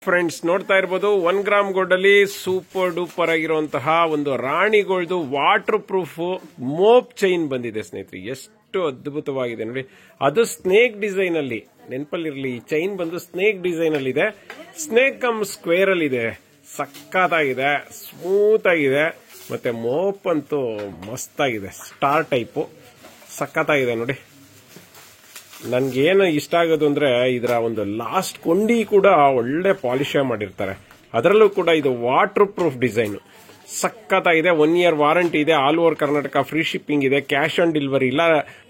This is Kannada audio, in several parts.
ಫ್ರೆಂಡ್ಸ್ ನೋಡ್ತಾ ಇರಬಹುದು 1 ಗ್ರಾಮ್ ಗೋಲ್ಡ್ ಅಲ್ಲಿ ಸೂಪರ್ ಡೂಪರ್ ಆಗಿರುವಂತಹ ಒಂದು ರಾಣಿ ಗೋಲ್ಡ್ ವಾಟರ್ ಪ್ರೂಫ್ ಮೋಪ್ ಚೈನ್ ಬಂದಿದೆ ಸ್ನೇಹಿತರೆ. ಎಷ್ಟು ಅದ್ಭುತವಾಗಿದೆ ನೋಡಿ. ಅದು ಸ್ನೇಕ್ ಡಿಸೈನ್ ಅಲ್ಲಿ, ನೆನಪಲ್ಲಿರಲಿ ಈ ಚೈನ್ ಬಂದು ಸ್ನೇಕ್ ಡಿಸೈನ್ ಅಲ್ಲಿ ಇದೆ. ಸ್ನೇಕ್ ಕಮ್ ಸ್ಕ್ವೇರ್ ಅಲ್ಲಿ ಇದೆ. ಸಕ್ಕತ್ತಾಗಿದೆ, ಸ್ಮೂತ್ ಆಗಿದೆ, ಮತ್ತೆ ಮೋಪ್ ಅಂತೂ ಮಸ್ತ್ ಆಗಿದೆ. ಸ್ಟಾರ್ ಟೈಪ್ ಸಕ್ಕತ್ತಾಗಿದೆ ನೋಡಿ. ನನ್ಗೇನು ಇಷ್ಟ ಆಗೋದು ಅಂದ್ರೆ ಇದರ ಒಂದು ಲಾಸ್ಟ್ ಕೊಂಡಿ ಕೂಡ ಒಳ್ಳೆ ಪಾಲಿಶ್ ಮಾಡಿರ್ತಾರೆ. ಅದರಲ್ಲೂ ಕೂಡ ಇದು ವಾಟರ್ ಪ್ರೂಫ್ ಡಿಸೈನ್ ಸಕ್ಕತ್ತಾಗಿದೆ. 1 year ವಾರಂಟಿ ಇದೆ. All over Karnataka free shipping ಇದೆ. ಕ್ಯಾಶ್ ಆನ್ ಡೆಲಿವರಿ ಇಲ್ಲ.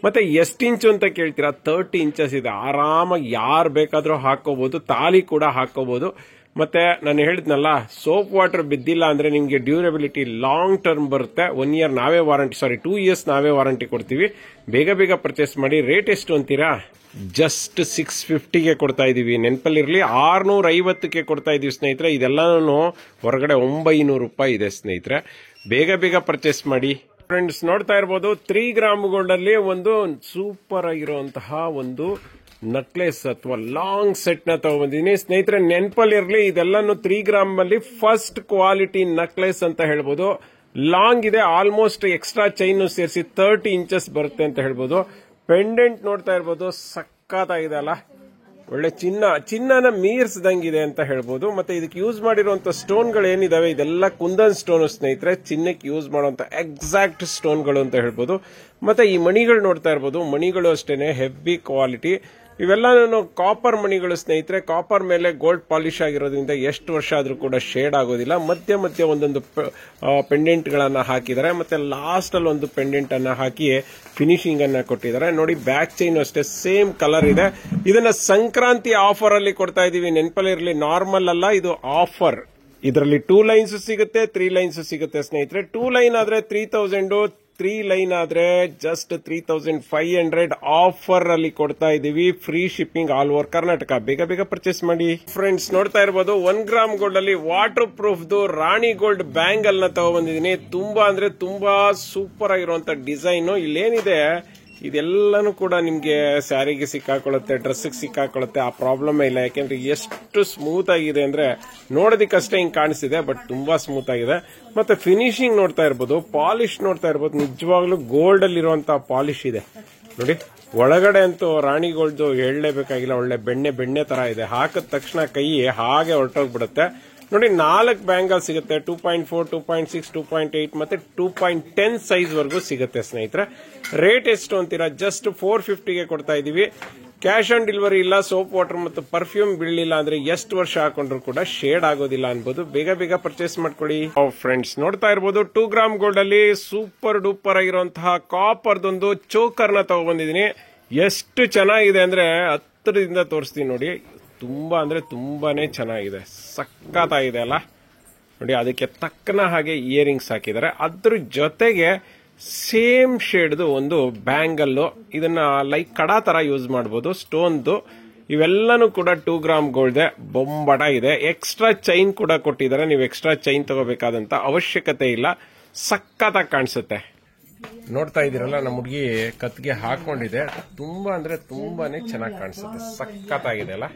ಮತ್ತೆ ಎಷ್ಟು ಇಂಚು ಅಂತ ಕೇಳ್ತೀರಾ, 30 inches ಇದೆ. ಆರಾಮಾಗಿ ಯಾರು ಬೇಕಾದ್ರೂ ಹಾಕೋಬಹುದು. ತಾಲಿ ಕೂಡ ಹಾಕೋಬಹುದು. ಮತ್ತೆ ನಾನು ಹೇಳಿದ್ನಲ್ಲ, ಸೋಪ್ ವಾಟರ್ ಬಿದ್ದಿಲ್ಲ ಅಂದ್ರೆ ನಿಮ್ಗೆ ಡ್ಯೂರಬಿಲಿಟಿ ಲಾಂಗ್ ಟರ್ಮ್ ಬರುತ್ತೆ. 1 year ನಾವೇ ವಾರಂಟಿ, 2 years ನಾವೇ ವಾರಂಟಿ ಕೊಡ್ತೀವಿ. ಬೇಗ ಬೇಗ ಪರ್ಚೇಸ್ ಮಾಡಿ. ರೇಟ್ ಎಷ್ಟು ಅಂತೀರಾ? ಜಸ್ಟ್ 650ಗೆ ಕೊಡ್ತಾ ಇದೀವಿ. ನೆನಪಲ್ಲಿರಲಿ, 650ಕ್ಕೆ ಕೊಡ್ತಾ ಇದೀವಿ ಸ್ನೇಹಿತರೆ. ಇದೆಲ್ಲಾನು ಹೊರಗಡೆ 900 ರೂಪಾಯಿ ಇದೆ ಸ್ನೇಹಿತರೆ. ಬೇಗ ಬೇಗ ಪರ್ಚೇಸ್ ಮಾಡಿ. ಫ್ರೆಂಡ್ಸ್ ನೋಡ್ತಾ ಇರಬಹುದು 3 ಗ್ರಾಮ್ ಗೋಲ್ಡ್ ಅಲ್ಲಿ ಒಂದು ಸೂಪರ್ ಆಗಿರುವಂತಹ ಒಂದು ನಕ್ಲೆಸ್ ಅಥವಾ ಲಾಂಗ್ ಸೆಟ್ ನ ತಗೊಂಡಿದ್ದೀನಿ ಸ್ನೇಹಿತರೆ. ನೆನಪಲ್ಲಿರಲಿ, ಇದೆಲ್ಲಾನು 3 ಗ್ರಾಮ್ ಅಲ್ಲಿ ಫಸ್ಟ್ ಕ್ವಾಲಿಟಿ ನಕ್ಲೆಸ್ ಅಂತ ಹೇಳ್ಬೋದು. ಲಾಂಗ್ ಇದೆ, ಆಲ್ಮೋಸ್ಟ್ ಎಕ್ಸ್ಟ್ರಾ ಚೈನ್ ಸೇರಿಸಿ 30 inches ಬರುತ್ತೆ ಅಂತ ಹೇಳ್ಬೋದು. ಪೆಂಡೆಂಟ್ ನೋಡ್ತಾ ಇರ್ಬೋದು, ಸಕ್ಕತ್ತಾಗಿದೆ ಅಲ್ಲ. ಒಳ್ಳೆ ಚಿನ್ನನ ಮೀರ್ಸ್ದಂಗಿದೆ ಅಂತ ಹೇಳ್ಬೋದು. ಮತ್ತೆ ಇದಕ್ಕೆ ಯೂಸ್ ಮಾಡಿರುವಂತ ಸ್ಟೋನ್ಗಳು ಏನಿದಾವೆ ಇದೆಲ್ಲ ಕುಂದನ್ ಸ್ಟೋನ್ ಸ್ನೇಹಿತರೆ. ಚಿನ್ನಕ್ಕೆ ಯೂಸ್ ಮಾಡುವಂತ ಎಕ್ಸಾಕ್ಟ್ ಸ್ಟೋನ್ಗಳು ಅಂತ ಹೇಳ್ಬೋದು. ಮತ್ತೆ ಈ ಮಣಿಗಳು ನೋಡ್ತಾ ಇರ್ಬೋದು, ಮಣಿಗಳು ಅಷ್ಟೇನೆ ಹೆವಿ ಕ್ವಾಲಿಟಿ. ಇವೆಲ್ಲ ಕಾಪರ್ ಮಣಿಗಳು ಸ್ನೇಹಿತರೆ. ಕಾಪರ್ ಮೇಲೆ ಗೋಲ್ಡ್ ಪಾಲಿಶ್ ಆಗಿರೋದ್ರಿಂದ ಎಷ್ಟು ವರ್ಷ ಆದ್ರೂ ಕೂಡ ಶೇಡ್ ಆಗೋದಿಲ್ಲ. ಮಧ್ಯ ಮಧ್ಯ ಒಂದೊಂದು ಪೆಂಡೆಂಟ್ ಗಳನ್ನ ಹಾಕಿದ್ದಾರೆ. ಮತ್ತೆ ಲಾಸ್ಟ್ ಅಲ್ಲಿ ಒಂದು ಪೆಂಡೆಂಟ್ ಅನ್ನ ಹಾಕಿ ಫಿನಿಶಿಂಗ್ ಅನ್ನ ಕೊಟ್ಟಿದ್ದಾರೆ ನೋಡಿ. ಬ್ಯಾಕ್ ಚೈನ್ ಅಷ್ಟೇ ಸೇಮ್ ಕಲರ್ ಇದೆ. ಇದನ್ನ ಸಂಕ್ರಾಂತಿ ಆಫರ್ ಅಲ್ಲಿ ಕೊಡ್ತಾ ಇದೀವಿ. ನೆನಪಲ್ಲಿರಲಿ, ನಾರ್ಮಲ್ ಅಲ್ಲ, ಇದು ಆಫರ್. ಇದರಲ್ಲಿ 2 lines ಸಿಗುತ್ತೆ, 3 lines ಸಿಗುತ್ತೆ ಸ್ನೇಹಿತರೆ. 2 line ಆದ್ರೆ 3000, 3 line ಆದ್ರೆ ಜಸ್ಟ್ 3500 ಆಫರ್ ಅಲ್ಲಿ ಕೊಡ್ತಾ ಇದೀವಿ. Free shipping all over Karnataka. ಬೇಗ ಬೇಗ ಪರ್ಚೇಸ್ ಮಾಡಿ. ಫ್ರೆಂಡ್ಸ್ ನೋಡ್ತಾ ಇರಬಹುದು 1 ಗ್ರಾಮ್ ಗೋಲ್ಡ್ ಅಲ್ಲಿ ವಾಟರ್ ಪ್ರೂಫ್ ರಾಣಿ ಗೋಲ್ಡ್ ಬ್ಯಾಂಗಲ್ ನ ತಗೊಂಡ್ಬಂದಿದ್ದೀನಿ. ತುಂಬಾ ಅಂದ್ರೆ ತುಂಬಾ ಸೂಪರ್ ಆಗಿರುವಂತ ಡಿಸೈನ್. ಇಲ್ಲೇನಿದೆ ಇದೆಲ್ಲಾನು ಕೂಡ ನಿಮ್ಗೆ ಸ್ಯಾರಿಗೆ ಸಿಕ್ಕಾಕೊಳ್ಳುತ್ತೆ, ಡ್ರೆಸ್ಗೆ ಸಿಕ್ಕಾಕೊಳ್ಳುತ್ತೆ. ಆ ಪ್ರಾಬ್ಲಮ್ ಇಲ್ಲ. ಯಾಕೆಂದ್ರೆ ಎಷ್ಟು ಸ್ಮೂತ್ ಆಗಿದೆ ಅಂದ್ರೆ ನೋಡೋದಕ್ಕಷ್ಟೇ ಹಿಂಗ್ ಕಾಣಿಸ್ತಿದೆ, ಬಟ್ ತುಂಬಾ ಸ್ಮೂತ್ ಆಗಿದೆ. ಮತ್ತೆ ಫಿನಿಶಿಂಗ್ ನೋಡ್ತಾ ಇರ್ಬೋದು, ಪಾಲಿಶ್ ನೋಡ್ತಾ ಇರ್ಬೋದು. ನಿಜವಾಗ್ಲೂ ಗೋಲ್ಡ್ ಅಲ್ಲಿ ಇರುವಂತಹ ಪಾಲಿಶ್ ಇದೆ ನೋಡಿ. ಒಳಗಡೆ ಅಂತೂ ರಾಣಿ ಗೋಲ್ಡ್ ಹೇಳಲೇಬೇಕಾಗಿಲ್ಲ. ಒಳ್ಳೆ ಬೆಣ್ಣೆ ತರ ಇದೆ. ಹಾಕಿದ ತಕ್ಷಣ ಕೈ ಹಾಗೆ ಹೊರಟೋಗ್ಬಿಡುತ್ತೆ ನೋಡಿ. 4 ಬ್ಯಾಂಗಲ್ ಸಿಗುತ್ತೆ. 2.4, 2.6, 2.8 ಮತ್ತೆ 2.10 ಸೈಜ್ ವರೆಗೂ ಸಿಗುತ್ತೆ ಸ್ನೇಹಿತರೆ. ರೇಟ್ ಎಷ್ಟು ಅಂತೀರಾ? ಜಸ್ಟ್ 450ಗೆ ಕೊಡ್ತಾ ಇದೀವಿ. ಕ್ಯಾಶ್ ಆನ್ ಡೆಲಿವರಿ ಇಲ್ಲ. ಸೋಪ್ ವಾಟರ್ ಮತ್ತು ಪರ್ಫ್ಯೂಮ್ ಬೀಳಲಿಲ್ಲ ಅಂದ್ರೆ ಎಷ್ಟು ವರ್ಷ ಹಾಕೊಂಡ್ರು ಕೂಡ ಶೇಡ್ ಆಗೋದಿಲ್ಲ ಅನ್ಬೋದು. ಬೇಗ ಬೇಗ ಪರ್ಚೇಸ್ ಮಾಡ್ಕೊಳ್ಳಿ. ಫ್ರೆಂಡ್ಸ್ ನೋಡ್ತಾ ಇರಬಹುದು 2 ಗ್ರಾಮ್ ಗೋಲ್ಡ್ ಅಲ್ಲಿ ಸೂಪರ್ ಡೂಪರ್ ಆಗಿರುವಂತಹ ಕಾಪರ್ದೊಂದು ಚೋಕರ್ ನ ತಗೊಂಡ್ಬಂದಿದ್ದೀನಿ. ಎಷ್ಟು ಚೆನ್ನಾಗಿದೆ ಅಂದ್ರೆ ಹತ್ತಿರದಿಂದ ತೋರಿಸ್ತೀನಿ ನೋಡಿ. ತುಂಬಾ ಅಂದ್ರೆ ತುಂಬಾನೇ ಚೆನ್ನಾಗಿದೆ. ಸಕ್ಕತ್ತಾಗಿದೆ ಅಲ್ಲ ನೋಡಿ. ಅದಕ್ಕೆ ತಕ್ಕನ ಹಾಗೆ ಇಯರಿಂಗ್ಸ್ ಹಾಕಿದ್ದಾರೆ. ಅದ್ರ ಜೊತೆಗೆ ಸೇಮ್ ಶೇಡ್ದು ಒಂದು ಬ್ಯಾಂಗಲ್. ಇದನ್ನ ಲೈಕ್ ಕಡಾ ತರ ಯೂಸ್ ಮಾಡಬಹುದು. ಸ್ಟೋನ್ದು ಇವೆಲ್ಲನೂ ಕೂಡ 2 ಗ್ರಾಮ್ ಗೋಲ್ಡ್ ಬೊಂಬಡ ಇದೆ. ಎಕ್ಸ್ಟ್ರಾ ಚೈನ್ ಕೂಡ ಕೊಟ್ಟಿದ್ದಾರೆ. ನೀವು ಎಕ್ಸ್ಟ್ರಾ ಚೈನ್ ತಗೋಬೇಕಾದಂತ ಅವಶ್ಯಕತೆ ಇಲ್ಲ. ಸಕ್ಕತ್ತಾಗಿ ಕಾಣಿಸುತ್ತೆ. ನೋಡ್ತಾ ಇದೀರಲ್ಲ, ನಮ್ಮ ಹುಡುಗಿ ಕತ್ಗೆ ಹಾಕೊಂಡಿದೆ. ತುಂಬಾ ಅಂದ್ರೆ ತುಂಬಾನೇ ಚೆನ್ನಾಗಿ ಕಾಣಿಸುತ್ತೆ. ಸಕ್ಕತ್ತಾಗಿದೆ ಅಲ್ಲ.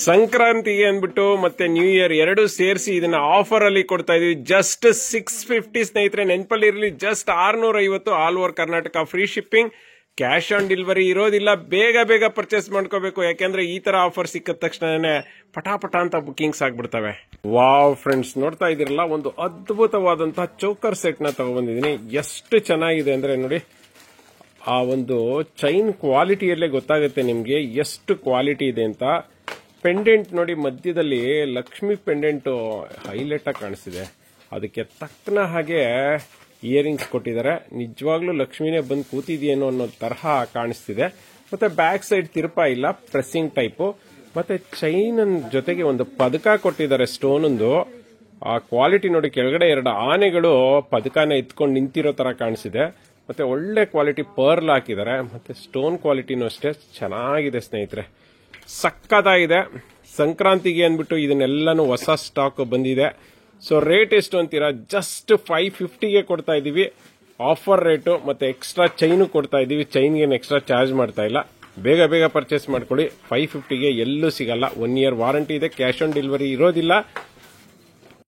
ಸಂಕ್ರಾಂತಿಗೆ ಅಂದ್ಬಿಟ್ಟು ಮತ್ತೆ ನ್ಯೂ ಇಯರ್ 2 ಸೇರಿಸಿ ಇದನ್ನ ಆಫರ್ ಅಲ್ಲಿ ಕೊಡ್ತಾ ಇದೀವಿ. ಜಸ್ಟ್ 650 ಸ್ನೇಹಿತರೆ. ನೆನಪಲ್ಲಿ ಇರಲಿ, just 650 all over Karnataka free shipping. Cash on delivery ಇರೋದಿಲ್ಲ. ಬೇಗ ಬೇಗ ಪರ್ಚೇಸ್ ಮಾಡ್ಕೋಬೇಕು. ಯಾಕೆಂದ್ರೆ ಈ ತರ ಆಫರ್ ಸಿಕ್ಕಿದ ತಕ್ಷಣ ಪಟಾಪಟ ಅಂತ ಬುಕಿಂಗ್ಸ್ ಆಗ್ಬಿಡ್ತವೆ. ವಾವ್ ಫ್ರೆಂಡ್ಸ್ ನೋಡ್ತಾ ಇದೀರಲ್ಲ, ಒಂದು ಅದ್ಭುತವಾದಂತಹ ಚೋಕರ್ ಸೆಟ್ ನ ತಗೊಂಡ್ಬಂದಿದ್ದೀನಿ. ಎಷ್ಟು ಚೆನ್ನಾಗಿದೆ ಅಂದ್ರೆ ನೋಡಿ. ಆ ಒಂದು ಚೈನ್ ಕ್ವಾಲಿಟಿಯಲ್ಲೇ ಗೊತ್ತಾಗುತ್ತೆ ನಿಮ್ಗೆ ಎಷ್ಟು ಕ್ವಾಲಿಟಿ ಇದೆ ಅಂತ. ಪೆಂಡೆಂಟ್ ನೋಡಿ, ಮಧ್ಯದಲ್ಲಿ ಲಕ್ಷ್ಮಿ ಪೆಂಡೆಂಟ್ ಹೈಲೈಟ್ ಆಗಿ ಕಾಣಿಸ್ತಿದೆ. ಅದಕ್ಕೆ ತಕ್ಕನ ಹಾಗೆ ಇಯರಿಂಗ್ಸ್ ಕೊಟ್ಟಿದ್ದಾರೆ. ನಿಜವಾಗ್ಲೂ ಲಕ್ಷ್ಮಿನೇ ಬಂದು ಕೂತಿದೆಯೇನೋ ಅನ್ನೋ ತರಹ ಕಾಣಿಸ್ತಿದೆ. ಮತ್ತೆ ಬ್ಯಾಕ್ ಸೈಡ್ ತಿರುಪ ಇಲ್ಲ, ಪ್ರೆಸ್ಸಿಂಗ್ ಟೈಪ್. ಮತ್ತೆ ಚೈನ್ ಜೊತೆಗೆ ಒಂದು ಪದಕ ಕೊಟ್ಟಿದ್ದಾರೆ ಸ್ಟೋನ್ದು. ಆ ಕ್ವಾಲಿಟಿ ನೋಡಿ. ಕೆಳಗಡೆ 2 ಆನೆಗಳು ಪದಕನ ಎತ್ಕೊಂಡು ನಿಂತಿರೋ ತರ ಕಾಣಿಸಿದೆ. ಮತ್ತೆ ಒಳ್ಳೆ ಕ್ವಾಲಿಟಿ ಪರ್ಲ್ ಹಾಕಿದ್ದಾರೆ. ಮತ್ತೆ ಸ್ಟೋನ್ ಕ್ವಾಲಿಟಿನೂ ಅಷ್ಟೇ ಚೆನ್ನಾಗಿದೆ ಸ್ನೇಹಿತರೆ. ಸಕ್ಕತ್ತಾಗಿದೆ. ಸಂಕ್ರಾಂತಿಗೆ ಅಂದ್ಬಿಟ್ಟು ಇದನ್ನೆಲ್ಲಾನು ಹೊಸ ಸ್ಟಾಕ್ ಬಂದಿದೆ. ಸೊ ರೇಟ್ ಎಷ್ಟು ಅಂತೀರಾ? ಜಸ್ಟ್ 550ಗೆ ಕೊಡ್ತಾ ಇದೀವಿ. Offer rate. ಮತ್ತೆ ಎಕ್ಸ್ಟ್ರಾ ಚೈನು ಕೊಡ್ತಾ ಇದೀವಿ. ಚೈನ್ಗೆ ಎಕ್ಸ್ಟ್ರಾ ಚಾರ್ಜ್ ಮಾಡ್ತಾ ಇಲ್ಲ. ಬೇಗ ಬೇಗ ಪರ್ಚೇಸ್ ಮಾಡ್ಕೊಳ್ಳಿ. 550ಗೆ ಎಲ್ಲೂ ಸಿಗಲ್ಲ. 1 ಇಯರ್ ವಾರಂಟಿ ಇದೆ, ಕ್ಯಾಶ್ ಆನ್ ಡೆಲಿವರಿ ಇರೋದಿಲ್ಲ.